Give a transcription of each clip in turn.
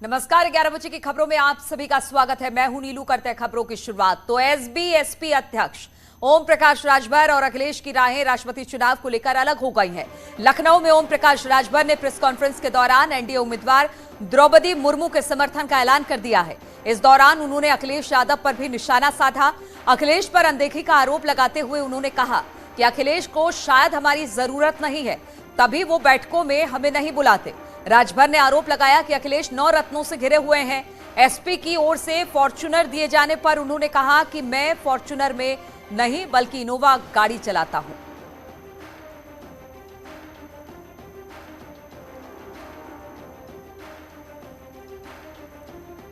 नमस्कार, 11 बजे की खबरों में आप सभी का स्वागत है। मैं हूं नीलू। करते हैं खबरों की शुरुआत। तो एसबी-एसपी अध्यक्ष ओम प्रकाश राजभर और अखिलेश की राहें राष्ट्रपति चुनाव को लेकर अलग हो गई हैं। लखनऊ में ओम प्रकाश राजभर ने प्रेस कॉन्फ्रेंस के दौरान एनडीए उम्मीदवार द्रौपदी मुर्मू के समर्थन का ऐलान कर दिया है। इस दौरान उन्होंने अखिलेश यादव पर भी निशाना साधा। अखिलेश पर अनदेखी का आरोप लगाते हुए उन्होंने कहा कि अखिलेश को शायद हमारी जरूरत नहीं है, तभी वो बैठकों में हमें नहीं बुलाते। राजभर ने आरोप लगाया कि अखिलेश 9 रत्नों से घिरे हुए हैं। एसपी की ओर से फॉर्च्यूनर दिए जाने पर उन्होंने कहा कि मैं फॉर्च्यूनर में नहीं बल्कि इनोवा गाड़ी चलाता हूं।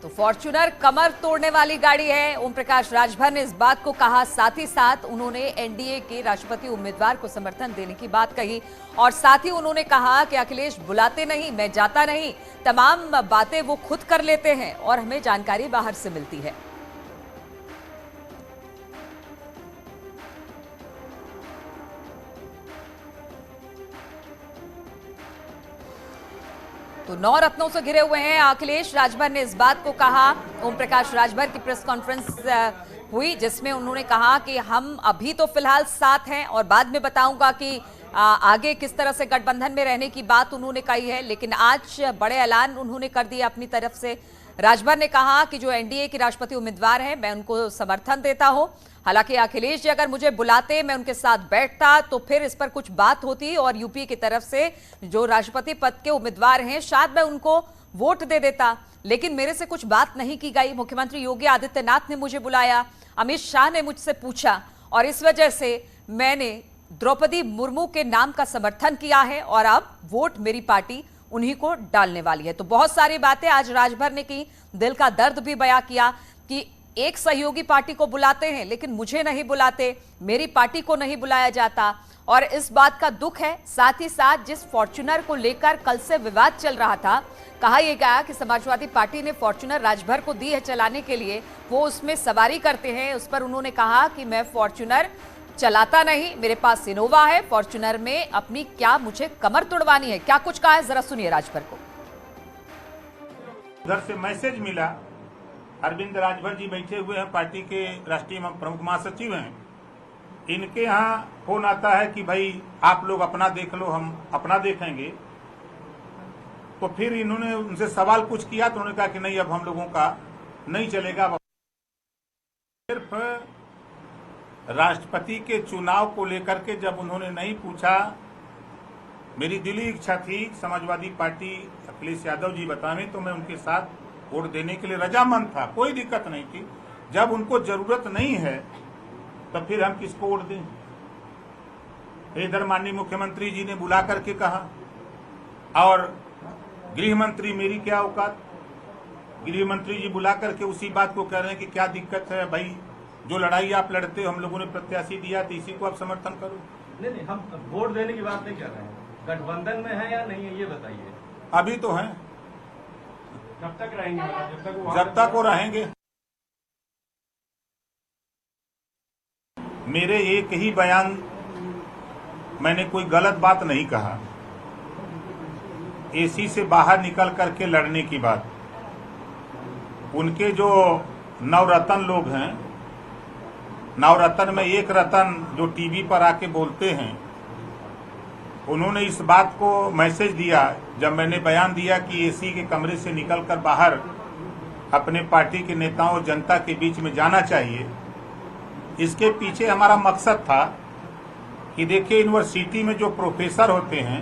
तो फॉर्च्यूनर कमर तोड़ने वाली गाड़ी है। ओम प्रकाश राजभर ने इस बात को कहा। साथ ही साथ उन्होंने एनडीए के राष्ट्रपति उम्मीदवार को समर्थन देने की बात कही और साथ ही उन्होंने कहा कि अखिलेश बुलाते नहीं, मैं जाता नहीं, तमाम बातें वो खुद कर लेते हैं और हमें जानकारी बाहर से मिलती है। तो 9 रत्नों से घिरे हुए हैं अखिलेश। राजभर ने इस बात को कहा। ओम प्रकाश राजभर की प्रेस कॉन्फ्रेंस हुई जिसमें उन्होंने कहा कि हम अभी तो फिलहाल साथ हैं और बाद में बताऊंगा कि आगे किस तरह से गठबंधन में रहने की बात उन्होंने कही है, लेकिन आज बड़े ऐलान उन्होंने कर दिया अपनी तरफ से। राजभर ने कहा कि जो एनडीए के राष्ट्रपति उम्मीदवार हैं, मैं उनको समर्थन देता हूं। हालांकि अखिलेश जी अगर मुझे बुलाते, मैं उनके साथ बैठता तो फिर इस पर कुछ बात होती और यूपी की तरफ से जो राष्ट्रपति पद के उम्मीदवार हैं शायद मैं उनको वोट दे देता, लेकिन मेरे से कुछ बात नहीं की गई। मुख्यमंत्री योगी आदित्यनाथ ने मुझे बुलाया, अमित शाह ने मुझसे पूछा और इस वजह से मैंने द्रौपदी मुर्मू के नाम का समर्थन किया है और अब वोट मेरी पार्टी उन्हीं को डालने वाली है। तो बहुत सारी बातें आज राजभर ने की। दिल का दर्द भी बयां किया कि एक सहयोगी पार्टी को बुलाते हैं लेकिन मुझे नहीं बुलाते, मेरी पार्टी को नहीं बुलाया जाता और इस बात का दुख है। साथ ही साथ जिस फॉर्च्यूनर को लेकर कल से विवाद चल रहा था, कहा यह गया कि समाजवादी पार्टी ने फॉर्च्यूनर राजभर को दी है चलाने के लिए, वो उसमें सवारी करते हैं। उस पर उन्होंने कहा कि मैं फॉर्च्यूनर चलाता नहीं, मेरे पास इनोवा है, फॉर्च्यूनर में अपनी क्या मुझे कमर तुड़वानी है। क्या कुछ कहा है, जरा सुनिए राजभर को। उधर से मैसेज मिला, अरविंद राजभर जी बैठे हुए हैं, पार्टी के राष्ट्रीय प्रमुख महासचिव हैं, इनके यहाँ फोन आता है कि भाई आप लोग अपना देख लो, हम अपना देखेंगे। तो फिर इन्होंने उनसे सवाल कुछ किया तो उन्होंने कहा कि नहीं, अब हम लोगों का नहीं चलेगा। सिर्फ राष्ट्रपति के चुनाव को लेकर के जब उन्होंने नहीं पूछा, मेरी दिली इच्छा थी समाजवादी पार्टी अखिलेश यादव जी बतावें तो मैं उनके साथ वोट देने के लिए रजामंद था, कोई दिक्कत नहीं थी। जब उनको जरूरत नहीं है तो फिर हम किसको वोट दें। इधर माननीय मुख्यमंत्री जी ने बुला करके कहा और गृह मंत्री, मेरी क्या औकात, गृह मंत्री जी बुला करके उसी बात को कह रहे हैं कि क्या दिक्कत है भाई, जो लड़ाई आप लड़ते हो, हम लोगों ने प्रत्याशी दिया तो इसी को आप समर्थन करो। नहीं, हम वोट देने की बात नहीं कर रहे हैं। गठबंधन में है या नहीं है ये बताइए। अभी तो है। कब तक रहेंगे? जब तक वो रहेंगे। मेरे एक ही बयान, मैंने कोई गलत बात नहीं कहा। एसी से बाहर निकल करके लड़ने की बात, उनके जो नवरत्न लोग हैं, नवरत्न में एक रतन जो टीवी पर आके बोलते हैं, उन्होंने इस बात को मैसेज दिया जब मैंने बयान दिया कि एसी के कमरे से निकलकर बाहर अपने पार्टी के नेताओं और जनता के बीच में जाना चाहिए। इसके पीछे हमारा मकसद था कि देखिए, यूनिवर्सिटी में जो प्रोफेसर होते हैं,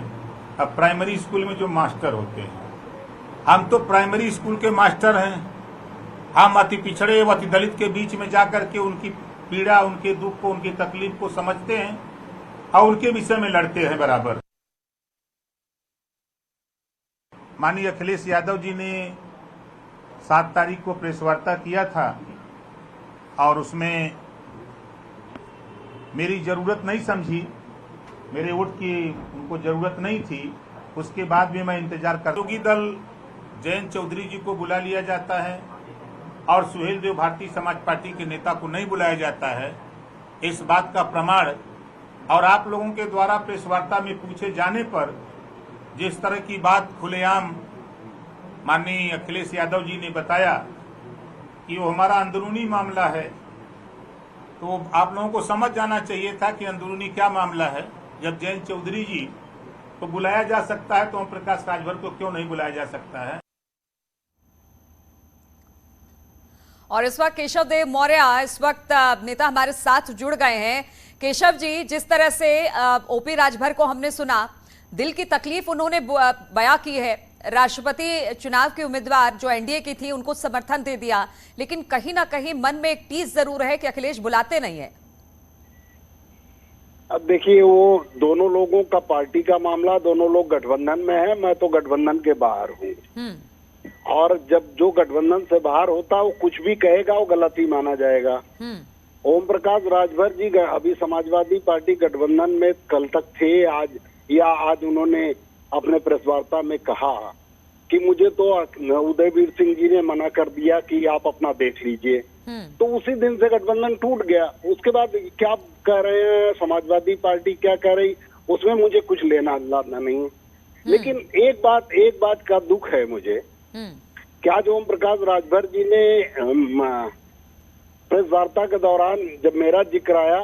अब प्राइमरी स्कूल में जो मास्टर होते हैं, हम तो प्राइमरी स्कूल के मास्टर हैं। हम अति पिछड़े व अति दलित के बीच में जाकर के उनकी पीड़ा, उनके दुख को, उनकी तकलीफ को समझते हैं और उनके विषय में लड़ते हैं बराबर। माननीय अखिलेश यादव जी ने 7 तारीख को प्रेस वार्ता किया था और उसमें मेरी जरूरत नहीं समझी, मेरे वोट की उनको जरूरत नहीं थी। उसके बाद भी मैं इंतजार कर, योगी दल जयंत चौधरी जी को बुला लिया जाता है और सुहेल देव भारतीय समाज पार्टी के नेता को नहीं बुलाया जाता है, इस बात का प्रमाण और आप लोगों के द्वारा प्रेस वार्ता में पूछे जाने पर जिस तरह की बात खुलेआम माननीय अखिलेश यादव जी ने बताया कि वो हमारा अंदरूनी मामला है, तो आप लोगों को समझ जाना चाहिए था कि अंदरूनी क्या मामला है। जब जयंत चौधरी जी को बुलाया जा सकता है तो ओम प्रकाश राजभर को क्यों नहीं बुलाया जा सकता है। और इस वक्त केशव देव मौर्य इस वक्त नेता हमारे साथ जुड़ गए हैं। केशव जी, जिस तरह से ओपी राजभर को हमने सुना, दिल की तकलीफ उन्होंने बयां की है। राष्ट्रपति चुनाव के उम्मीदवार जो एनडीए की थी उनको समर्थन दे दिया, लेकिन कहीं ना कहीं मन में एक टीस जरूर है कि अखिलेश बुलाते नहीं है। अब देखिए, वो दोनों लोगों का पार्टी का मामला, दोनों लोग गठबंधन में है, मैं तो गठबंधन के बाहर हूँ। और जब जो गठबंधन से बाहर होता है वो कुछ भी कहेगा वो गलत ही माना जाएगा। ओम प्रकाश राजभर जी अभी समाजवादी पार्टी गठबंधन में कल तक थे, आज उन्होंने अपने प्रेस वार्ता में कहा कि मुझे तो उदयवीर सिंह जी ने मना कर दिया कि आप अपना देख लीजिए। तो उसी दिन से गठबंधन टूट गया। उसके बाद क्या कह रहे हैं समाजवादी पार्टी, क्या कह रही, उसमें मुझे कुछ लेना लाना नहीं। लेकिन एक बात का दुख है मुझे, क्या जो ओम प्रकाश राजभर जी ने प्रेस वार्ता के दौरान जब मेरा जिक्र आया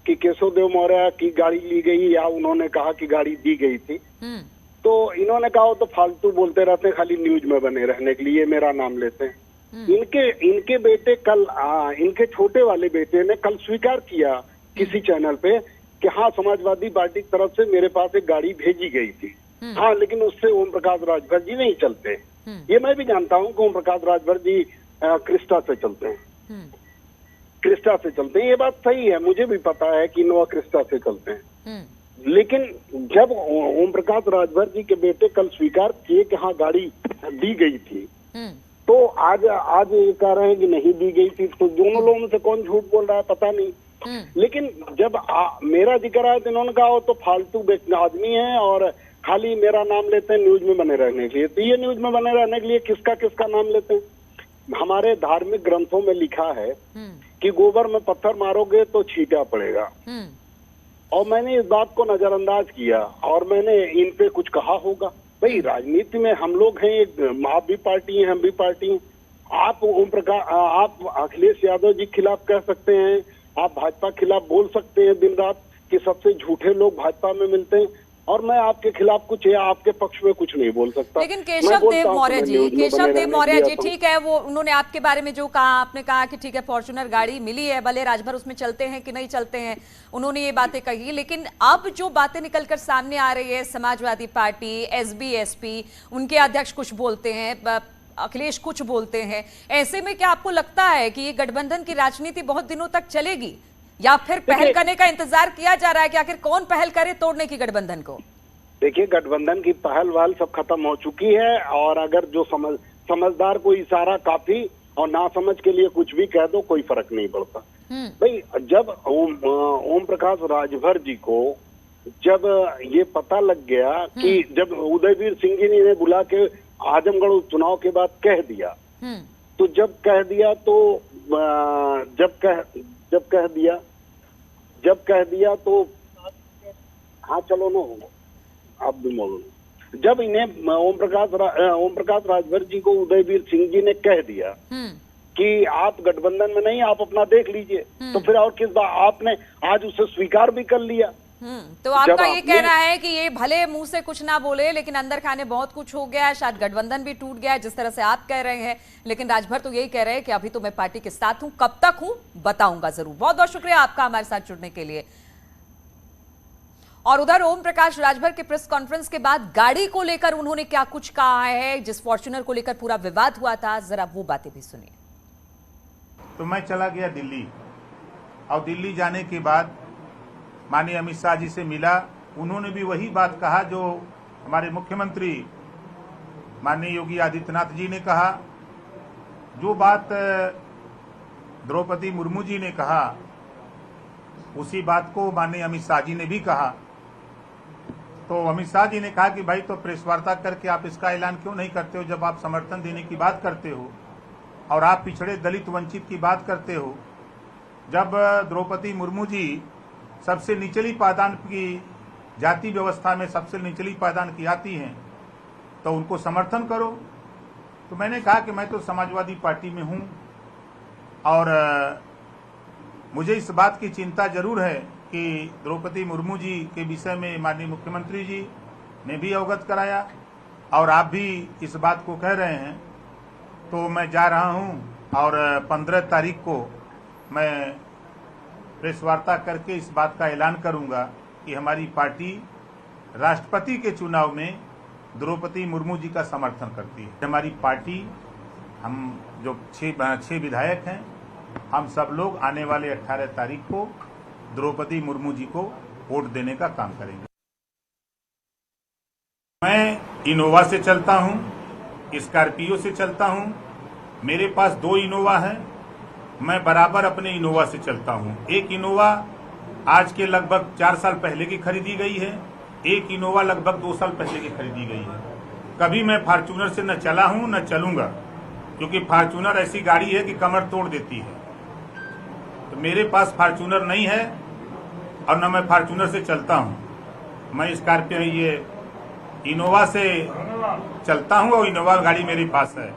कि केशव देव मौर्य की गाड़ी ली गई या उन्होंने कहा कि गाड़ी दी गई थी, तो इन्होंने कहा तो फालतू बोलते रहते हैं, खाली न्यूज में बने रहने के लिए मेरा नाम लेते हैं। इनके बेटे कल इनके छोटे वाले बेटे ने कल स्वीकार किया किसी चैनल पे कि हाँ, समाजवादी पार्टी की तरफ से मेरे पास एक गाड़ी भेजी गई थी। हाँ, लेकिन उससे ओम प्रकाश राजभर जी नहीं चलते। ये मैं भी जानता हूँ कि ओम प्रकाश राजभर जी क्रिस्टा से चलते हैं, क्रिस्टा से चलते हैं। ये बात सही है, मुझे भी पता है कि इनोवा क्रिस्टा से चलते हैं। लेकिन जब ओम प्रकाश राजभर जी के बेटे कल स्वीकार किए कि हाँ गाड़ी दी गई थी, तो आज ये कह रहे हैं कि नहीं दी गई थी। तो दोनों लोगों में से कौन झूठ बोल रहा है पता नहीं। लेकिन जब मेरा जिक्र आया तो इन्होंने कहा वो तो फालतू आदमी है और खाली मेरा नाम लेते हैं न्यूज में बने रहने के लिए। तो ये न्यूज में बने रहने के लिए किसका नाम लेते हैं? हमारे धार्मिक ग्रंथों में लिखा है कि गोबर में पत्थर मारोगे तो छींटा पड़ेगा। और मैंने इस बात को नजरअंदाज किया और मैंने इन पे कुछ कहा होगा। भाई, राजनीति में हम लोग हैं, आप भी पार्टी हैं, हम भी पार्टी हैं। आप अखिलेश यादव जी खिलाफ कह सकते हैं, आप भाजपा खिलाफ बोल सकते हैं दिन रात कि सबसे झूठे लोग भाजपा में मिलते हैं, और मैं आपके खिलाफ कुछ या आपके पक्ष में कुछ नहीं बोल सकता। लेकिन केशव देव मौर्य जी, ठीक है, वो उन्होंने आपके बारे में जो कहा, आपने कहा कि ठीक है फॉर्च्यूनर गाड़ी मिली है, भले राजभर उसमें चलते हैं कि नहीं चलते हैं, उन्होंने ये बातें कही। लेकिन अब जो बातें निकलकर सामने आ रही है, समाजवादी पार्टी, एसबी एसपी, उनके अध्यक्ष कुछ बोलते हैं, अखिलेश कुछ बोलते हैं, ऐसे में क्या आपको लगता है कि ये गठबंधन की राजनीति बहुत दिनों तक चलेगी, या फिर पहल करने का इंतजार किया जा रहा है कि आखिर कौन पहल करे तोड़ने की गठबंधन को? देखिए, गठबंधन की पहल वाल सब खत्म हो चुकी है, और अगर जो समझदार को इशारा काफी और ना समझ के लिए कुछ भी कह दो, कोई फर्क नहीं पड़ता। भाई, जब ओम प्रकाश राजभर जी को जब ये पता लग गया कि जब उदयवीर सिंह जी ने बुला के आजमगढ़ चुनाव के बाद कह दिया, तो जब कह दिया तो हाँ चलो ना, आप भी बोलो। जब इन्हें ओम प्रकाश राजभर जी को उदयवीर सिंह जी ने कह दिया कि आप गठबंधन में नहीं, आप अपना देख लीजिए, तो फिर और किस बात, आपने आज उसे स्वीकार भी कर लिया। तो आपका ये कहना है कि ये भले मुंह से कुछ ना बोले, लेकिन अंदर खाने बहुत कुछ हो गया है, शायद गठबंधन भी टूट गया है जिस तरह से आप कह रहे हैं, लेकिन राजभर तो यही कह रहे हैं कि अभी तो मैं पार्टी के साथ हूं, कब तक हूं बताऊंगा जरूर। बहुत बहुत शुक्रिया आपका हमारे साथ जुड़ने के लिए। और उधर ओम प्रकाश राजभर के प्रेस कॉन्फ्रेंस के बाद गाड़ी को लेकर उन्होंने क्या कुछ कहा है, जिस फॉर्च्यूनर को लेकर पूरा विवाद हुआ था, जरा वो बातें भी सुनिए। तो मैं चला गया दिल्ली, और दिल्ली जाने के बाद माननीय अमित शाह जी से मिला। उन्होंने भी वही बात कहा जो हमारे मुख्यमंत्री माननीय योगी आदित्यनाथ जी ने कहा, जो बात द्रौपदी मुर्मू जी ने कहा, उसी बात को माननीय अमित शाह जी ने भी कहा। तो अमित शाह जी ने कहा कि भाई, तो प्रेस वार्ता करके आप इसका ऐलान क्यों नहीं करते हो, जब आप समर्थन देने की बात करते हो और आप पिछड़े दलित वंचित की बात करते हो। जब द्रौपदी मुर्मू जी सबसे निचली पायदान की जाति व्यवस्था में सबसे निचली पायदान की आती हैं, तो उनको समर्थन करो। तो मैंने कहा कि मैं तो समाजवादी पार्टी में हूं और मुझे इस बात की चिंता जरूर है कि द्रौपदी मुर्मू जी के विषय में माननीय मुख्यमंत्री जी ने भी अवगत कराया और आप भी इस बात को कह रहे हैं। तो मैं जा रहा हूं और 15 तारीख को मैं प्रेस वार्ता करके इस बात का ऐलान करूंगा कि हमारी पार्टी राष्ट्रपति के चुनाव में द्रौपदी मुर्मू जी का समर्थन करती है। हमारी पार्टी, हम जो 6 विधायक हैं, हम सब लोग आने वाले 18 तारीख को द्रौपदी मुर्मू जी को वोट देने का काम करेंगे। मैं इनोवा से चलता हूं, स्कॉर्पियो से चलता हूं, मेरे पास 2 इनोवा हैं। मैं बराबर अपने इनोवा से चलता हूं। एक इनोवा आज के लगभग 4 साल पहले की खरीदी गई है, एक इनोवा लगभग 2 साल पहले की खरीदी गई है। कभी मैं फॉर्च्यूनर से न चला हूं न चलूंगा, क्योंकि फॉर्च्यूनर ऐसी गाड़ी है कि कमर तोड़ देती है। तो मेरे पास फॉर्च्यूनर नहीं है और न मैं फॉर्च्यूनर से चलता हूं। मैं स्कॉर्पियो, ये इनोवा से चलता हूं और इनोवा गाड़ी मेरे पास है।